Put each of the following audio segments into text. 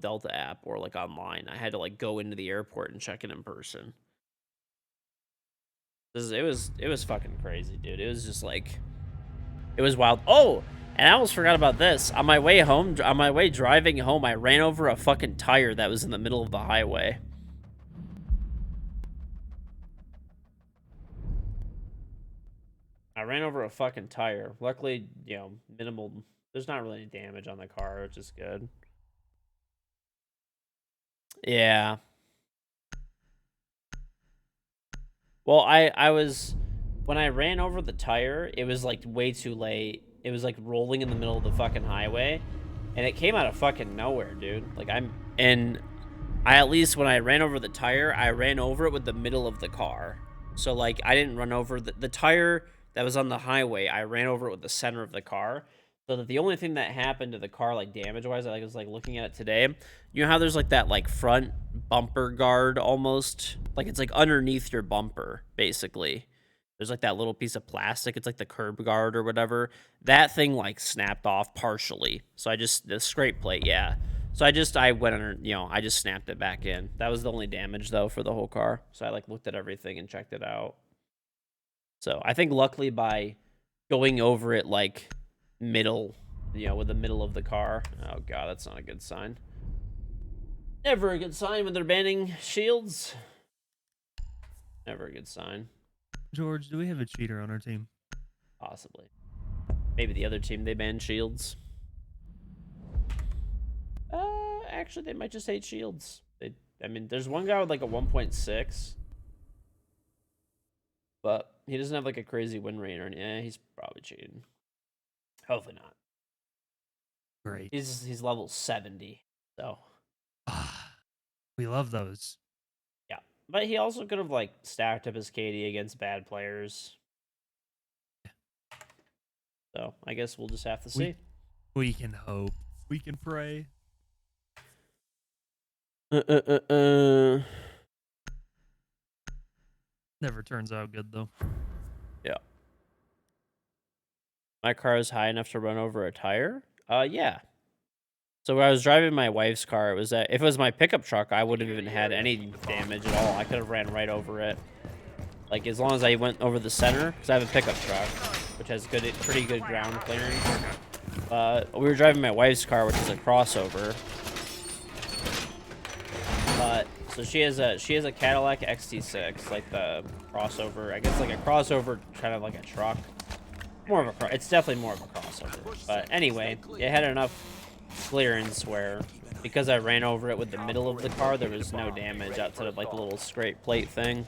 Delta app or like online. I had to like go into the airport and check it in person. It was fucking crazy, dude. It was just like, it was wild. Oh, and I almost forgot about this. On my way home, on my way driving home, I ran over a fucking tire that was in the middle of the highway. I ran over a fucking tire. Luckily, you know, minimal. There's not really any damage on the car, which is good. Yeah. Well, I was, when I ran over the tire, it was like way too late. It was like rolling in the middle of the fucking highway, and it came out of fucking nowhere, dude. Like I at least when I ran over the tire, I ran over it with the middle of the car. So like I didn't run over the tire that was on the highway. I ran over it with the center of the car. So that the only thing that happened to the car, like damage-wise, I was like looking at it today. You know how there's like that like front bumper guard almost? Like it's like underneath your bumper, basically. There's like that little piece of plastic. It's like the curb guard or whatever. That thing like snapped off partially. So the scrape plate, yeah. So I went under, you know, I just snapped it back in. That was the only damage though for the whole car. So I like looked at everything and checked it out. So I think luckily by going over it like middle, you know, with the middle of the car. Oh god, that's not a good sign. Never a good sign when they're banning shields. Never a good sign. George, do we have a cheater on our team? Possibly. Maybe the other team, they ban shields. Actually, they might just hate shields. I mean, there's one guy with like a 1.6. But he doesn't have like a crazy win rate or anything. Yeah, he's probably cheating. Hopefully not. Great. He's level 70, so. We love those. Yeah. But he also could have like stacked up his KD against bad players. So I guess we'll just have to see. We can hope. We can pray. Never turns out good though. Yeah. My car is high enough to run over a tire? Yeah. So when I was driving my wife's car, if it was my pickup truck, I wouldn't have even had any damage at all. I could have ran right over it. Like as long as I went over the center, because I have a pickup truck, which has pretty good ground clearance. We were driving my wife's car, which is a crossover. So she has a Cadillac XT6, like the crossover. I guess like a crossover, kind of like a truck. It's definitely more of a crossover. But anyway, it had enough clearance where, because I ran over it with the middle of the car, there was no damage outside of like the little scrape plate thing.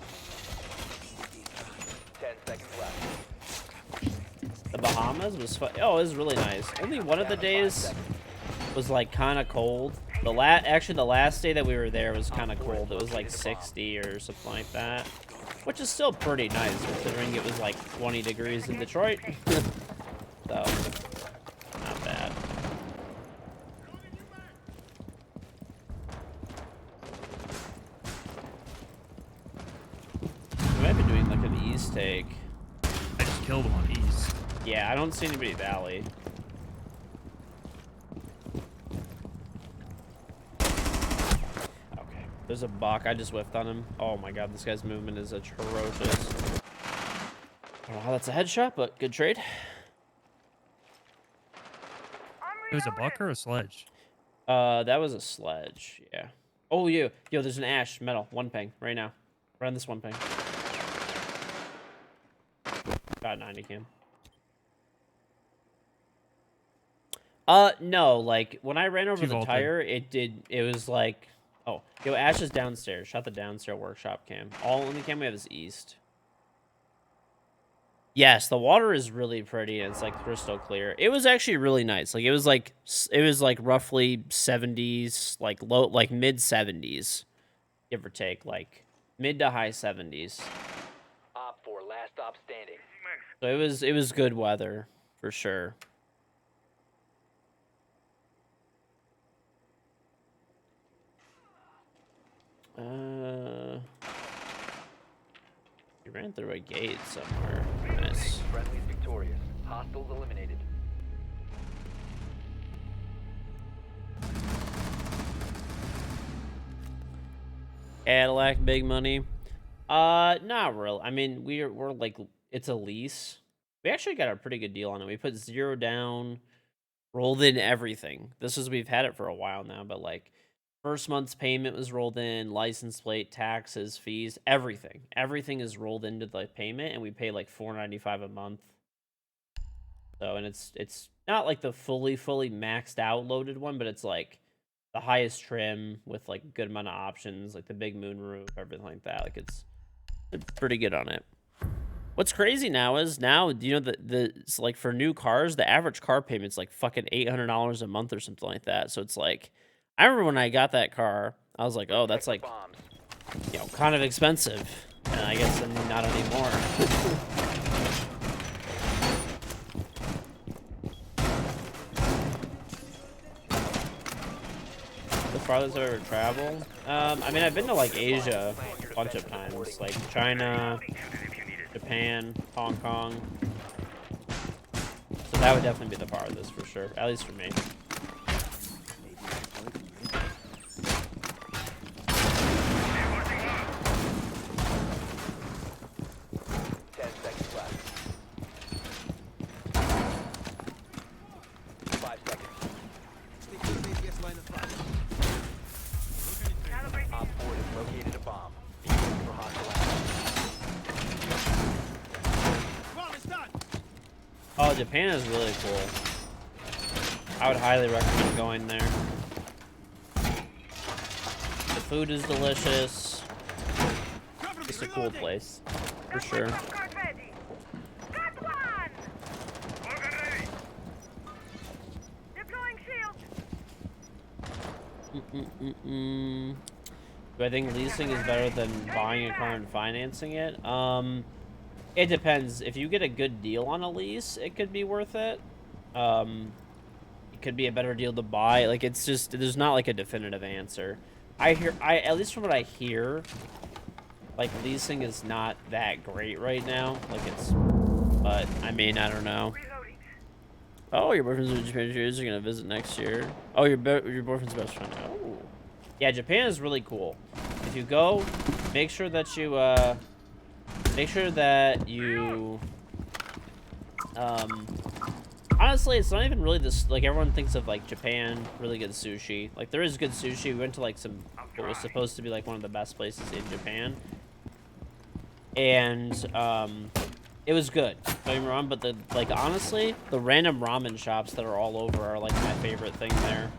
10 seconds left. The Bahamas was fun. Oh, it was really nice. Only one of the days was like kind of cold. Actually, the last day that we were there was kind of cold. It was like 60 or something like that, which is still pretty nice considering it was like 20 degrees in Detroit. So, not bad. We might be doing like an east take. I just killed him on east. Yeah, I don't see anybody valley. Okay, there's a buck. I just whiffed on him. Oh my god, this guy's movement is atrocious. I don't know how that's a headshot, but good trade. It was a buck or a sledge? That was a sledge. Yeah. Oh, yo, there's an ash metal. One ping right now. Right on this one ping. Got 90 cam. No, like when I ran over the tire, it was like, oh, yo, Ash is downstairs. Shot the downstairs workshop cam. Only cam we have is east. Yes, the water is really pretty and it's like crystal clear. It was actually really nice. Like it was like roughly 70s, like mid 70s, give or take, like mid to high 70s. Op 4, last stop standing. So it was good weather for sure. He ran through a gate somewhere. Nice. Friendly's victorious. Hostiles eliminated. Cadillac, big money. Not real. I mean, we're like, it's a lease. We actually got a pretty good deal on it. We put 0 down, rolled in everything. We've had it for a while now, but like first month's payment was rolled in, license plate, taxes, fees, everything. Everything is rolled into the payment, and we pay like $4.95 a month. So, and it's not like the fully maxed out loaded one, but it's like the highest trim with like a good amount of options, like the big moonroof, everything like that. Like it's pretty good on it. What's crazy now is you know it's like for new cars, the average car payment's like fucking $800 a month or something like that. So it's like, I remember when I got that car, I was like, oh, that's like, Bombs. you know, kind of expensive, and I guess not anymore. The farthest I've ever traveled? I mean, I've been to like Asia a bunch of times, like China, Japan, Hong Kong. So that would definitely be the farthest for sure, at least for me. 10 seconds left. 5 seconds. Op 4 has located a bomb. For hostile action. Oh, Japan is really cool. I would highly recommend going there. The food is delicious. It's a cool place, for sure. Do I think leasing is better than buying a car and financing it? It depends. If you get a good deal on a lease, it could be worth it. It could be a better deal to buy. Like, it's just, there's not like a definitive answer. At least from what I hear, like, leasing is not that great right now. Like, but I mean, I don't know. Oh, your boyfriend's in Japan. You're gonna visit next year. Oh, your boyfriend's best friend. Oh, yeah, Japan is really cool. If you go, make sure that you honestly, it's not even really this, like, everyone thinks of like Japan, really good sushi. Like, there is good sushi. We went to like what was supposed to be like one of the best places in Japan, and it was good, don't get me wrong, but honestly, the random ramen shops that are all over are like my favorite thing there.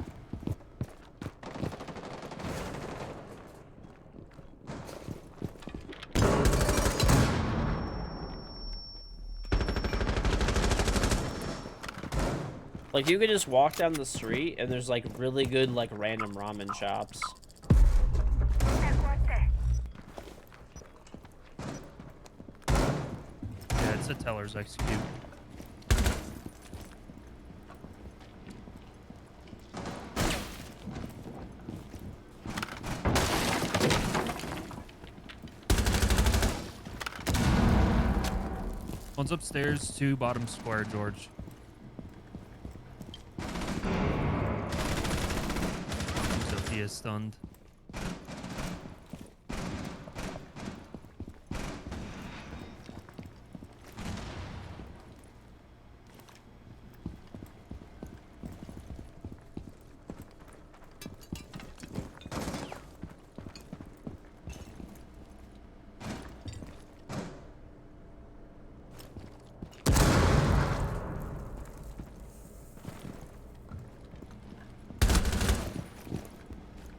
Like, you could just walk down the street and there's like really good like random ramen shops. Yeah, it's a teller's execute. One's upstairs, 2 bottom square, George. Sophia stunned.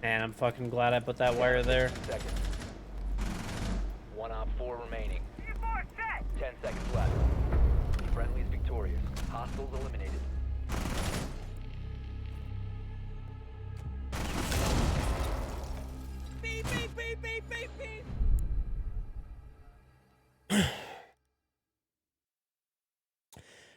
Man, I'm fucking glad I put that wire there. Seconds. 1 Op 4 remaining. 10 seconds left. Friendly's victorious. Hostiles eliminated. Beep, beep, beep, beep, beep, beep.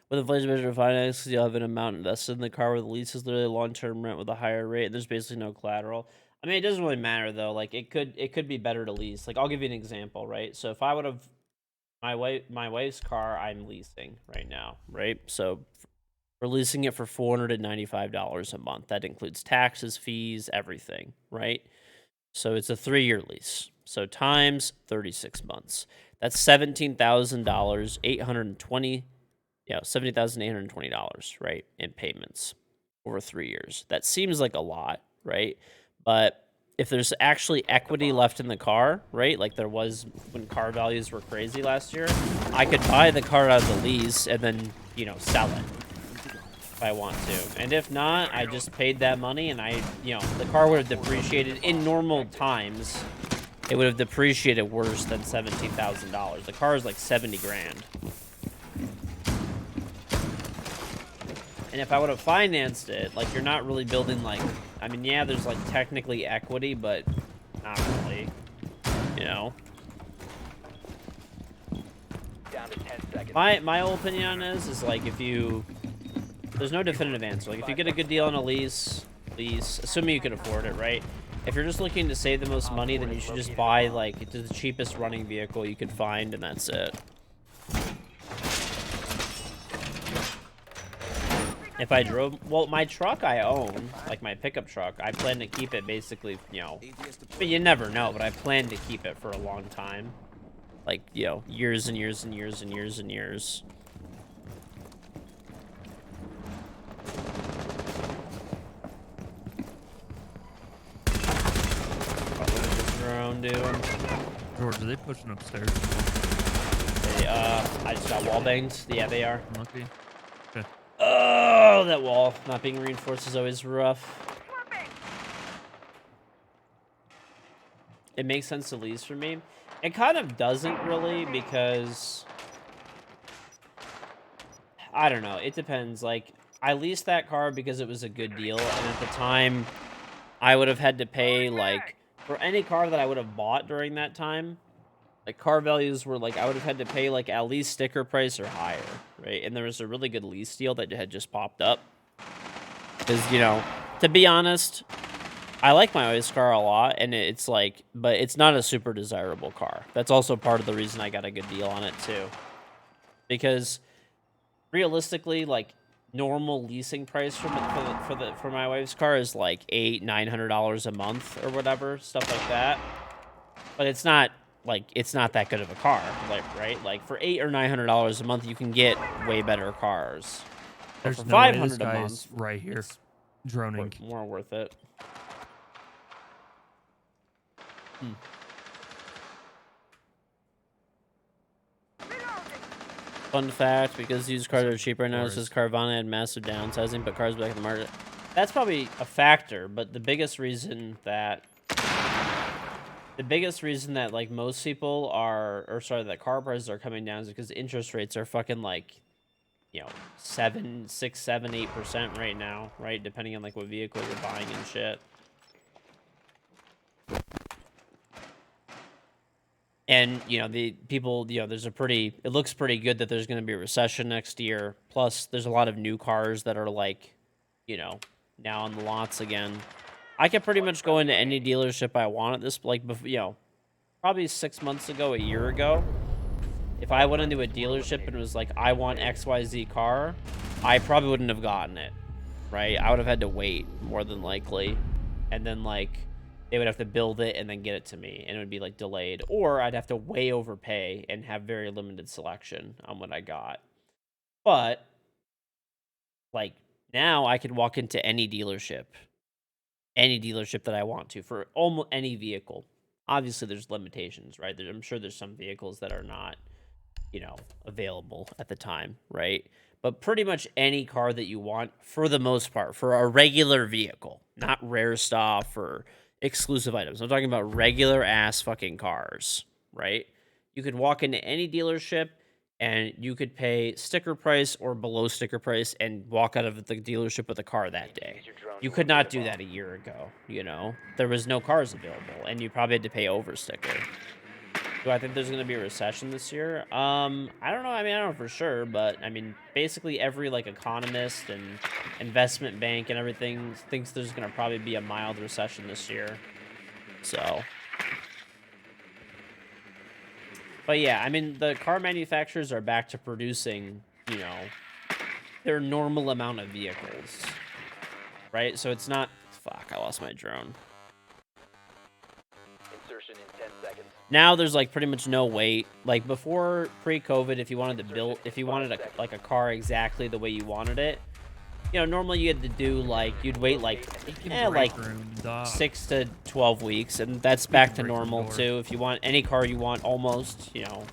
With inflation measure of finance, you'll have an amount invested in the car where the lease is literally long-term rent with a higher rate, and there's basically no collateral. I mean, it doesn't really matter though. Like, it could be better to lease. Like, I'll give you an example, right? So if I would have my wife's car, I'm leasing right now, right? So we're leasing it for $495 a month. That includes taxes, fees, everything, right? So it's a 3-year lease. So times 36 months. That's $17,000, 820. Yeah, $70,820, right, in payments over 3 years. That seems like a lot, right? But if there's actually equity left in the car, right, like there was when car values were crazy last year, I could buy the car out of the lease and then, you know, sell it if I want to. And if not, I just paid that money and the car would have depreciated in normal times. It would have depreciated worse than $17,000. The car is like 70 grand. And if I would have financed it, like, you're not really building, like, I mean, yeah, there's, like, technically equity, but not really, you know? Down to 10 seconds. My whole opinion on this is, like, there's no definitive answer. Like, if you get a good deal on a lease, assuming you can afford it, right? If you're just looking to save the most money, then you should just buy, like, the cheapest running vehicle you could find, and that's it. If I drove, well, my truck I own, like my pickup truck, I plan to keep it basically, you know, but you never know, but I plan to keep it for a long time. Like, you know, years and years and years and years and years. What is this drone doing? George, are they pushing upstairs? I just got wall banged. Yeah, they are. Lucky. Okay. Oh, that wall not being reinforced is always rough. It makes sense to lease for me. It kind of doesn't really because I don't know. It depends. Like, I leased that car because it was a good deal, and at the time, I would have had to pay, like, for any car that I would have bought during that time, like, car values were, like, I would have had to pay, like, at least sticker price or higher, right? And there was a really good lease deal that had just popped up. Because, you know, to be honest, I like my Oasis car a lot, and it's, like, but it's not a super desirable car. That's also part of the reason I got a good deal on it, too. Because realistically, like, normal leasing price for my wife's car is like $900 a month or whatever, stuff like that. But it's not that good of a car, like, right? Like, for $800 or $900 a month, you can get way better cars. But There's for no way this $500 a guy month, is right here, it's droning. more worth it. Fun fact, because used cars are cheap right now, it says Carvana had massive downsizing, but cars back in the market. That's probably a factor, but the biggest reason that like most people that car prices are coming down is because interest rates are fucking like, you know, 7, 6, 7, 8% right now, right? Depending on like what vehicle you're buying and shit. And, you know, the people, you know, it looks pretty good that there's going to be a recession next year. Plus, there's a lot of new cars that are like, you know, now on the lots again. I could pretty much go into any dealership I want at this, like, you know, probably 6 months ago, a year ago. If I went into a dealership and was like, I want XYZ car, I probably wouldn't have gotten it, right? I would have had to wait more than likely. And then, like, they would have to build it and then get it to me, and it would be, like, delayed. Or I'd have to way overpay and have very limited selection on what I got. But, like, now I can walk into any dealership that I want to for almost any vehicle. Obviously, there's limitations, right? I'm sure there's some vehicles that are not, you know, available at the time, right? But pretty much any car that you want, for the most part, for a regular vehicle, not rare stuff or exclusive items. I'm talking about regular ass fucking cars, right? You could walk into any dealership and you could pay sticker price or below sticker price and walk out of the dealership with a car that day. You could not do that a year ago, you know? There was no cars available, and you probably had to pay over sticker. Do I think there's going to be a recession this year? I don't know. I mean, I don't know for sure, but I mean, basically every like economist and investment bank and everything thinks there's going to probably be a mild recession this year. So, but yeah, I mean, the car manufacturers are back to producing, you know, their normal amount of vehicles, right? So it's not, fuck, I lost my drone. insertion in 10 seconds. Now there's like pretty much no wait. Like before pre-COVID, if you wanted to build, if you wanted a car exactly the way you wanted it, you know, normally you had to do like, you'd wait like, like Break room, dog. 6 to 12 weeks, and that's back to break the normal door. too. If you want any car you want, almost, you know,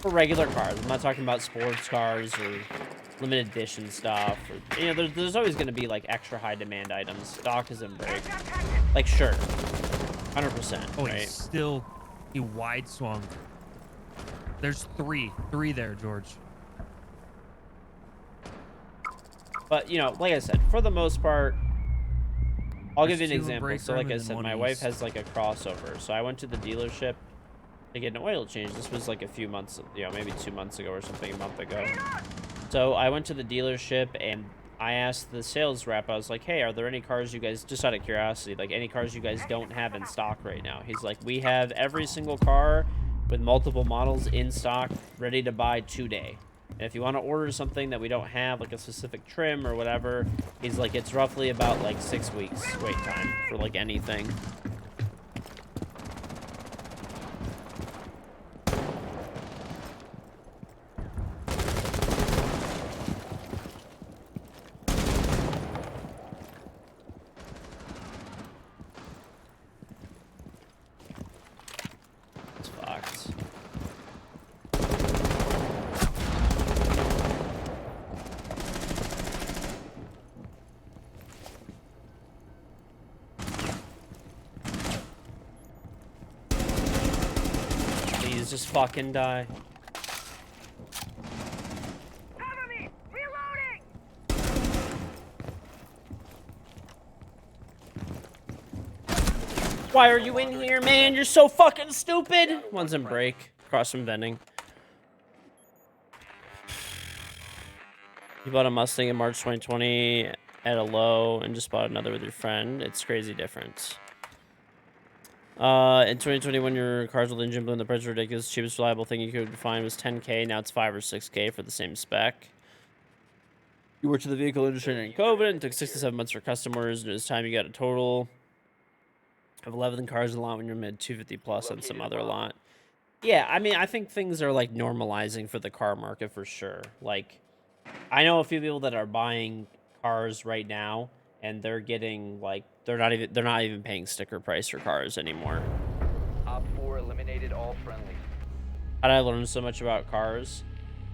for regular cars. I'm not talking about sports cars or limited edition stuff. Or, you know, there's always going to be like extra high demand items. Stock is in break. Like sure, 100%. Oh, Right? he wide swung. There's three there, George. But, you know, like I said, for the most part, I'll give you an There's 2 in example. break So, room like I and then said, one my wife east. has like a crossover. So I went to the dealership to get an oil change. This was like a few months, you know, maybe 2 months ago or something, a month ago. So I went to the dealership and I asked the sales rep, I was like, hey, are there any cars you guys, just out of curiosity, like any cars you guys don't have in stock right now? He's like, we have every single car with multiple models in stock, ready to buy today. And if you want to order something that we don't have, like a specific trim or whatever, he's like, it's roughly about like 6 weeks wait time for like anything. It's fucked. Please just fucking die. Cover me! Reloading! Why are you in here, man? You're so fucking stupid. One's in break. Across from vending. You bought a Mustang in March 2020 at a low and just bought another with your friend. It's crazy difference. In 2021, your car's with engine blew and the price was ridiculous. Cheapest reliable thing you could find was 10K. Now it's 5 or 6K for the same spec. You worked in the vehicle industry during COVID and took 6 to 7 months for customers. And it was time you got a total of 11 cars in the lot when you're mid 250 plus on some other lot. Yeah, I mean, I think things are like normalizing for the car market for sure. Like, I know a few people that are buying cars right now, and they're getting like they're not even paying sticker price for cars anymore. Op 4 eliminated all friendlies. How did I learn so much about cars?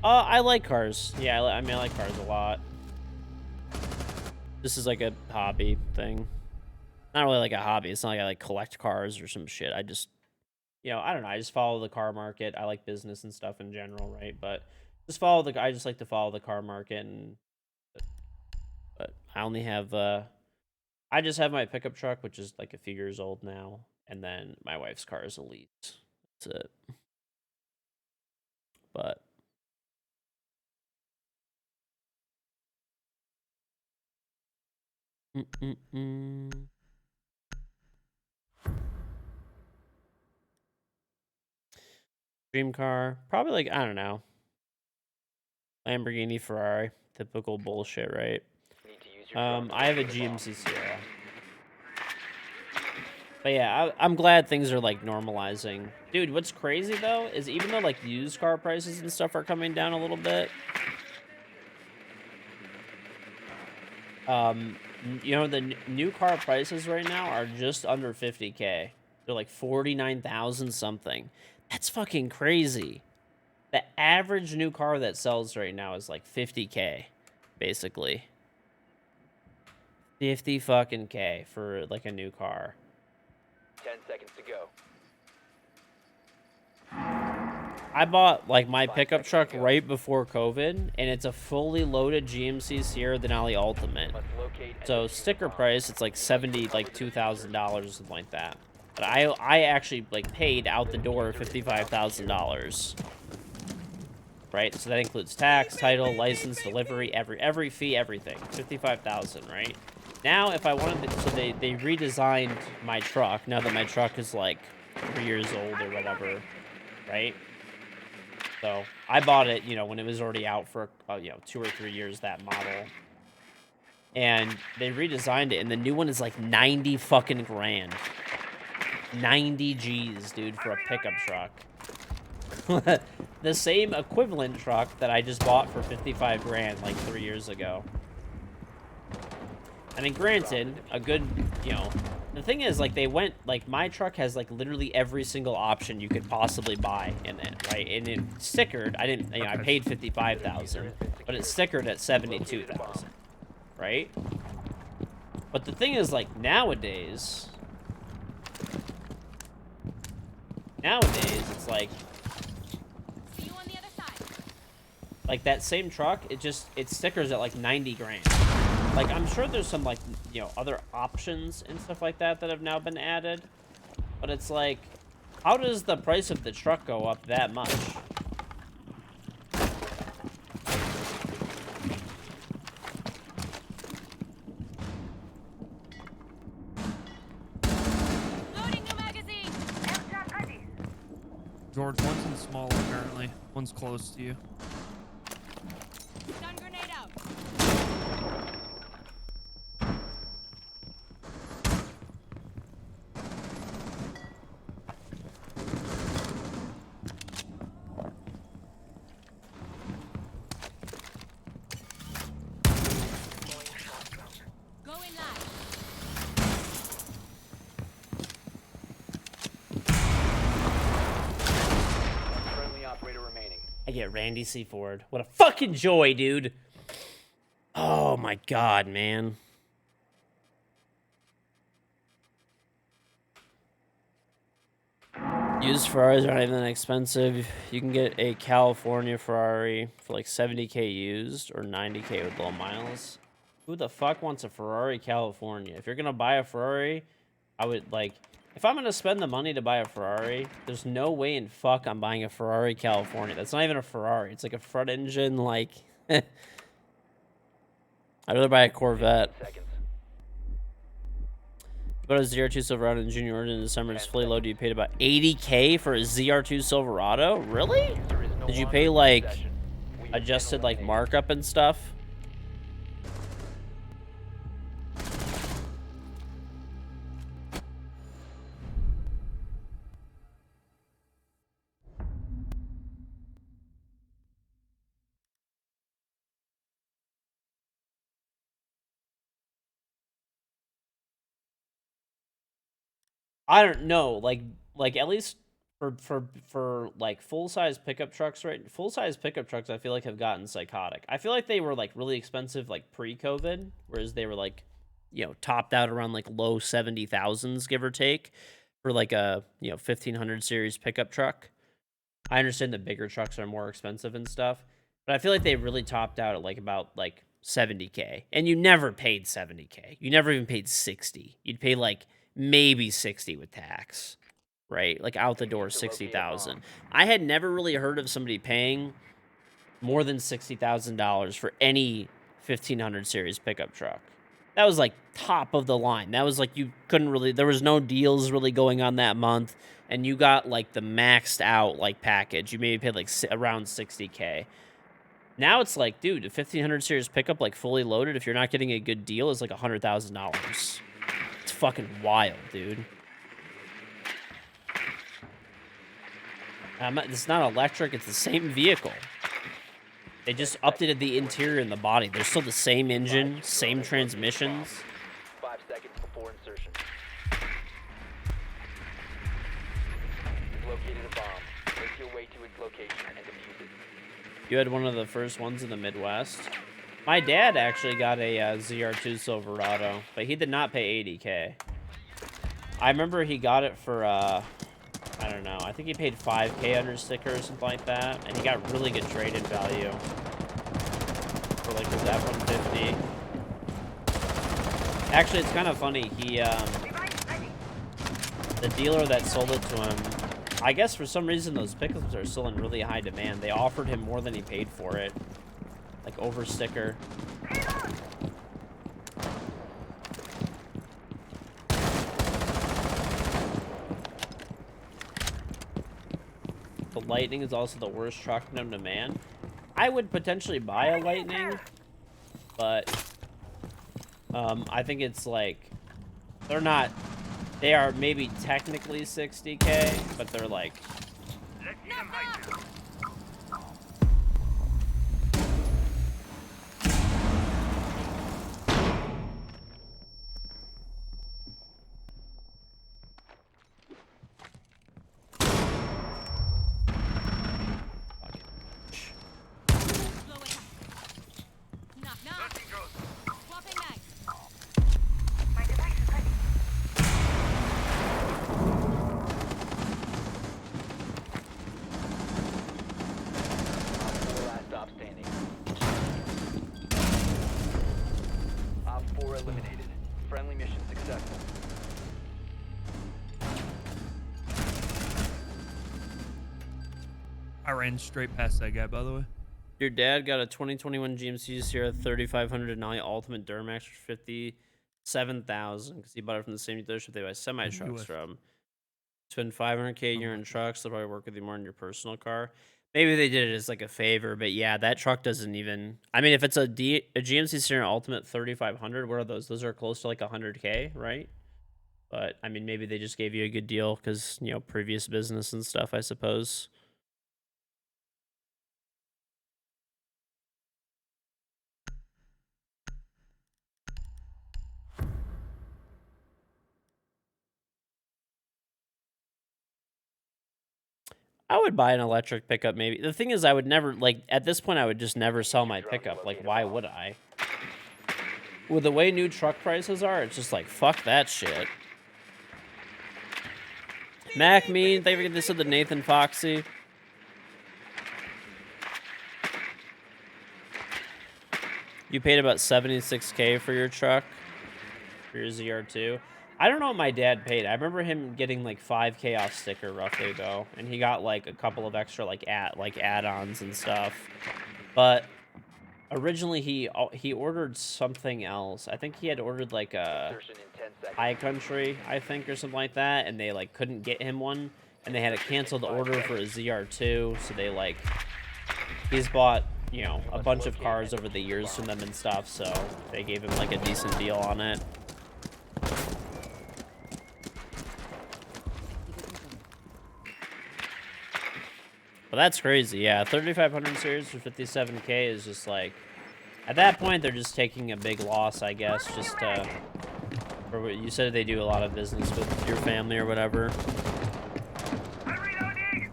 I like cars. Yeah, I mean, I like cars a lot. This is like a hobby thing. Not really like a hobby. It's not like I like collect cars or some shit. I just, you know, I don't know. I just follow the car market. I like business and stuff in general, right? But I just like to follow the car market, and but I only have I just have my pickup truck, which is like a few years old now, and then my wife's car is a lease. That's it. But dream car, probably like, I don't know, Lamborghini, Ferrari, typical bullshit, right? Need to use your drone to I have a locate bomb. GMC Sierra. But yeah, I'm glad things are like normalizing. Dude, what's crazy though is even though like used car prices and stuff are coming down a little bit, you know, the new car prices right now are just under 50K. They're like 49,000 something. That's fucking crazy. The average new car that sells right now is like 50K, basically. 50 fucking K for like a new car. 10 seconds to go. I bought like my 5 pickup seconds truck to go. right before COVID, and it's a fully loaded GMC Sierra Denali Ultimate. Must locate and So defuse sticker the bomb. price, it's like 70, like $2,000 or something like that. But I actually like paid out the door $55,000. Right? So that includes tax, title, license, delivery, every fee, everything. 55,000, right? Now if I wanted to, so they redesigned my truck now that my truck is like 3 years old or whatever, right? So I bought it, you know, when it was already out for, you know, 2 or 3 years, that model. And they redesigned it, and the new one is like 90 fucking grand. 90 G's, dude, for a pickup truck. The same equivalent truck that I just bought for 55 grand like 3 years ago. I mean, granted, a good, you know, the thing is, like, they went, like, my truck has, like, literally every single option you could possibly buy in it, right? And it's stickered. I didn't, you know, I paid 55,000, but it's stickered at 72,000, right? But the thing is, like, nowadays, it's like, See you on the other side. like, that same truck, it stickers at, like, 90 grand. Like, I'm sure there's some, like, you know, other options and stuff like that that have now been added. But it's like, how does the price of the truck go up that much? Loading new magazine. Aircraft ready. George, one's in small apparently. One's close to you. Stun grenade out. Going live. Friendly operator remaining. I get Randy C. Ford. What a fucking joy, dude. Oh my god, man. Used Ferraris aren't even that expensive. You can get a California Ferrari for like 70K used or 90K with low miles. Who the fuck wants a Ferrari California? If you're gonna buy a Ferrari, I would like, if I'm gonna spend the money to buy a Ferrari, there's no way in fuck I'm buying a Ferrari California. That's not even a Ferrari. It's like a front engine, like, I'd rather buy a Corvette. Seconds. But a ZR2 Silverado in Junior Origin in December is fully loaded. You paid about 80K for a ZR2 Silverado? Really? User is no Did you longer pay, in like, possession. We have adjusted, been like, eliminated. markup and stuff? I don't know, like at least for like full-size pickup trucks, right? Full-size pickup trucks I feel like have gotten psychotic. I feel like they were like really expensive like pre-COVID, whereas they were like, you know, topped out around like low 70,000s give or take for like a, you know, 1500 series pickup truck. I understand the bigger trucks are more expensive and stuff, but I feel like they really topped out at like about like 70K. And you never paid 70K. You never even paid 60. You'd pay like maybe 60 with tax, right? Like out the door 60,000. I had never really heard of somebody paying more than $60,000 for any 1500 series pickup truck. That was like top of the line. That was like you couldn't really, there was no deals really going on that month, and you got like the maxed out like package. You maybe paid like around 60K. Now it's like, dude, a 1500 series pickup like fully loaded, if you're not getting a good deal, is like $100,000. It's fucking wild, dude. It's not electric, it's the same vehicle. They just updated the interior and the body. They're still the same engine, same transmissions. 5 seconds before insertion. You've located a bomb. Make your way to its location and defuse it. You had one of the first ones in the Midwest. My dad actually got a ZR2 Silverado, but he did not pay 80K. I remember he got it for, I don't know, I think he paid 5K under sticker or something like that, and he got really good trade-in value for like his F-150. Actually, it's kind of funny. He, the dealer that sold it to him, I guess for some reason those pickups are still in really high demand. They offered him more than he paid for it, like over sticker. The Lightning is also the worst truck known to man. I would potentially buy a Lightning, but I think it's like they're not They are maybe technically 60K, but they're like, Let's see them hype. Slow attack. Knock, knock. Nothing goes. Swapping knife. My device is ready. Last stop standing. Op 4 eliminated. Friendly mission successful. I ran straight past that guy, by the way. your dad got a 2021 GMC Sierra 3500 Denali Ultimate Duramax for 57,000 because he bought it from the same dealership they buy semi trucks US. from. Spend 500K a year in lucky. trucks. They'll probably work with you more in your personal car. Maybe they did it as like a favor, but yeah, that truck doesn't even. I mean, if it's a GMC Sierra Ultimate 3500, what are those? Those are close to like 100K, right? But I mean, maybe they just gave you a good deal because previous business and stuff, I suppose. I would buy an electric pickup maybe. The thing is, I would never, like, at this point, I would just never sell my pickup. Like, why would I? With the way new truck prices are, it's just like, fuck that shit. Mac Mean, thank you for getting this to the Nathan Foxy. You paid about 76K for your truck, for your ZR2. I don't know what my dad paid. I remember him getting like 5K off sticker roughly though, and he got like a couple of extra like add-ons and stuff. But originally he ordered something else. I think he had ordered like a Insertion in 10 seconds. High Country, I think, or something like that, and they like couldn't get him one, and they had to cancel the order for a ZR2. So they like he's bought a bunch of cars over the years from them and stuff. So they gave him like a decent deal on it. But that's crazy, yeah. 3500 series for 57K is just like, at that point they're just taking a big loss, I guess. Just for what you said, they do a lot of business with your family or whatever. I'm reloading.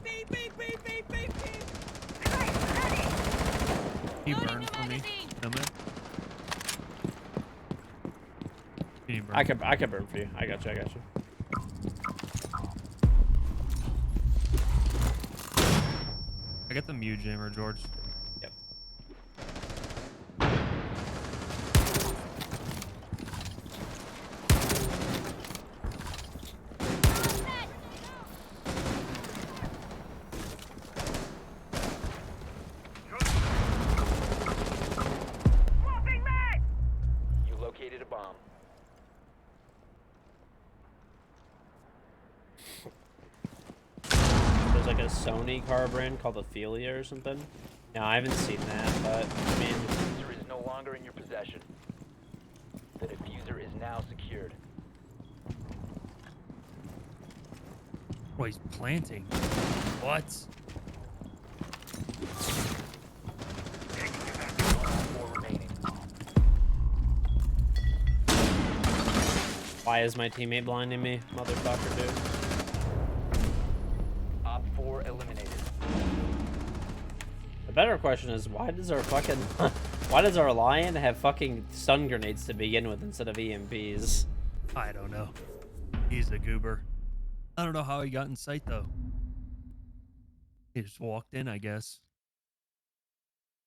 Device is ready. He Loading burned the for me. magazine. No man. Can you burn? I could burn for you. I got you. I got the mute jammer, George. Yep. Swapping mag. You located a bomb. There's like a Sony car brand called Ophelia or something. No, I haven't seen that, but I mean, The diffuser is no longer in your possession. The diffuser is now secured. Oh, he's planting. What? Four remaining. why is my teammate blinding me, motherfucker, dude? Op 4 eliminated. The better question is, why does our lion have fucking stun grenades to begin with instead of EMPs? I don't know. He's a goober. I don't know how he got in sight though. He just walked in, I guess.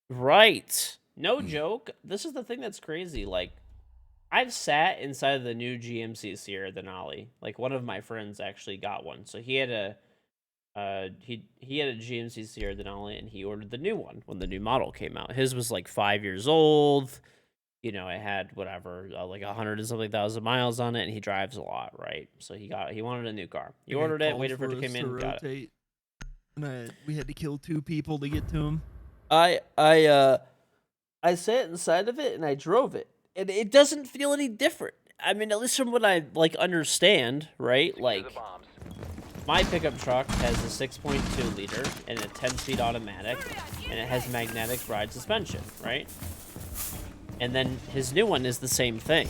Right. No joke. This is the thing that's crazy. Like, I've sat inside of the new GMC Sierra Denali. Like, one of my friends actually got one. So he had a he had a GMC Sierra Denali, and he ordered the new one when the new model came out. His was like 5 years old. It had whatever, like 100 and something thousand miles on it, and he drives a lot, right? So he wanted a new car. He ordered it, waited for it to come in, got it. And we had to kill 2 people to get to him. I sat inside of it and I drove it, and it doesn't feel any different. I mean, at least from what I like understand, right? Secure the Like bombs. my pickup truck has a 6.2 liter and a 10-speed automatic, and it has magnetic ride suspension, right? And then his new one is the same thing.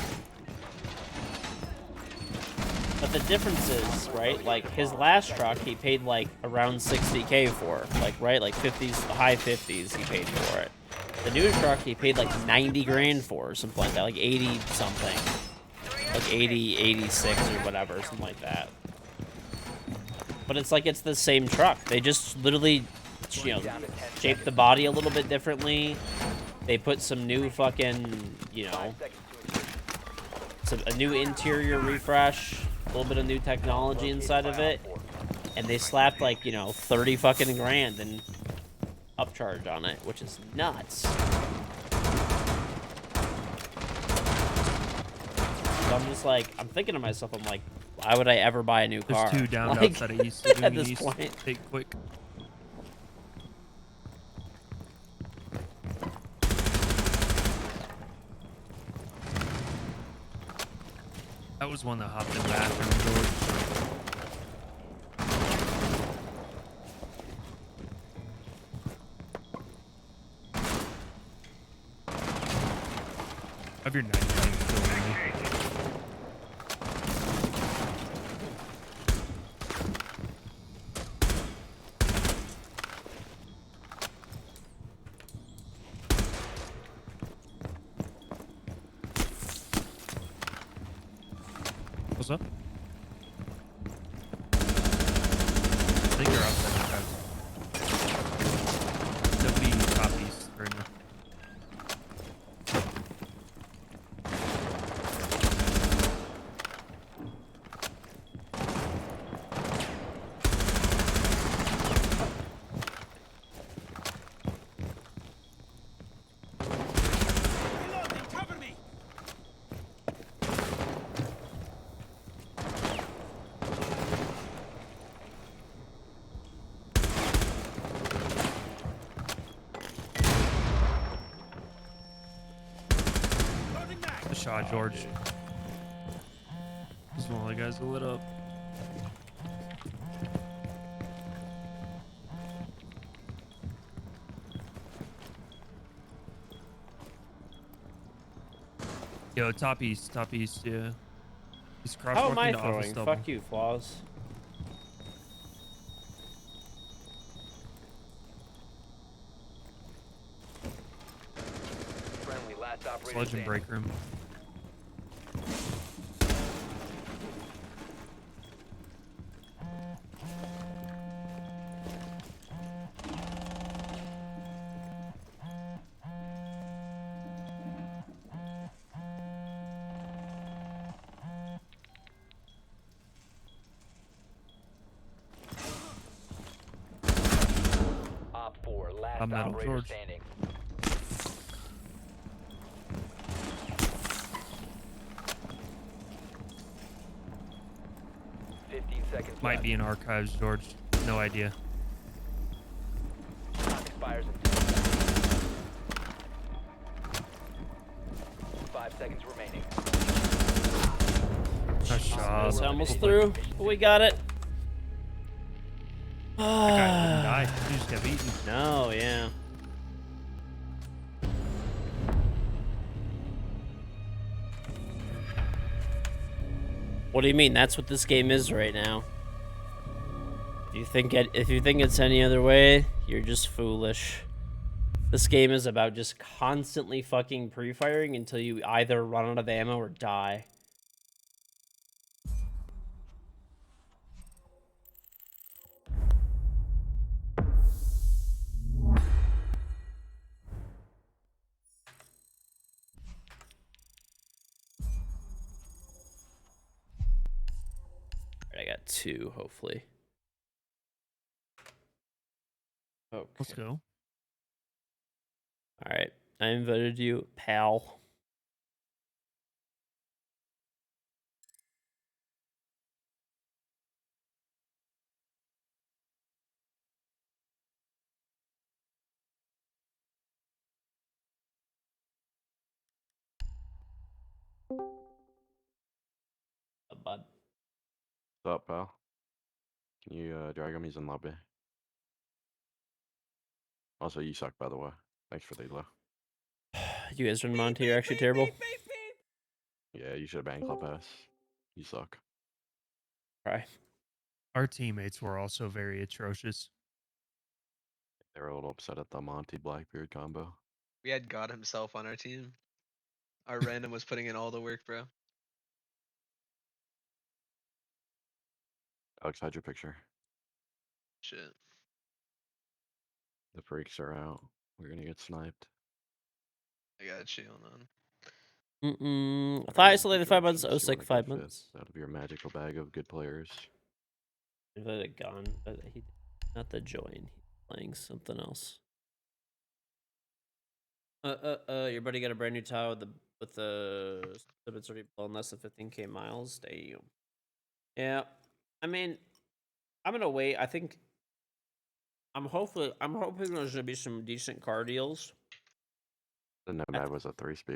But the difference is, right, like, his last truck, he paid, like, around 60K for. Like, right? Like, 50s, high 50s he paid for it. The new truck, he paid, like, 90 grand for, or something like that. Like, 80 something. Like, 80, 86 or whatever, something like that. But it's like, it's the same truck. They just literally, you know, shaped the body a little bit differently. They put some new fucking, you know, 5 seconds to insertion. a new interior refresh, a little bit of new technology inside of it, and they slapped like, you know, 30 fucking grand and upcharge on it, which is nuts. So I'm just like, I'm thinking to myself, I'm like, why would I ever buy a new car? There's two down Like, outside of East. They're at doing this East. point. Take quick. That was one that hopped in the bathroom, George. Have your 99 still in me. What's up? I think you're outside the house. Nobody top east right now. The shot, George. This is one of the guys that lit up. Yo, top east, yeah. He's How am I crosswalking to office throwing? double. Fuck you, Flaws. Friendly, last operator Sludge and standing. break room. Op 4, last I'm metal, operator George. standing. Seconds Might left. be in archives, George. No idea. Time expires in 2 seconds. 5 seconds remaining. Nice job. It's almost through, but we got it. That guy didn't die. He just kept eating. No, yeah. What do you mean? That's what this game is right now. If you think it's any other way, you're just foolish. This game is about just constantly fucking pre-firing until you either run out of ammo or die. Alright, I got 2, hopefully. Okay. Let's go. Alright. I invited you, pal. Bud. What's up, pal? Can you drag him? He's in lobby. Also, you suck, by the way. Thanks for the elo. You guys run Monty are actually terrible. Yeah, you should have banned Clubhouse. You suck. Right. Our teammates were also very atrocious. They were a little upset at the Monty Blackbeard combo. We had God himself on our team. Our random was putting in all the work, bro. Alex, hide your picture. Shit. The freaks are out. We're gonna get sniped. I got you on. If I isolated 5 KingGeorge, months, unless you wanna 06 go 5 fifth months. out of your magical bag of good players. If I had gone, but he not the join. He's playing something else. Your buddy got a brand new tile with the it's already blown less than 15k miles. Damn. Yeah, I mean, I'm gonna wait. I think I'm hoping there's gonna be some decent car deals. The Nomad was a 3-speed.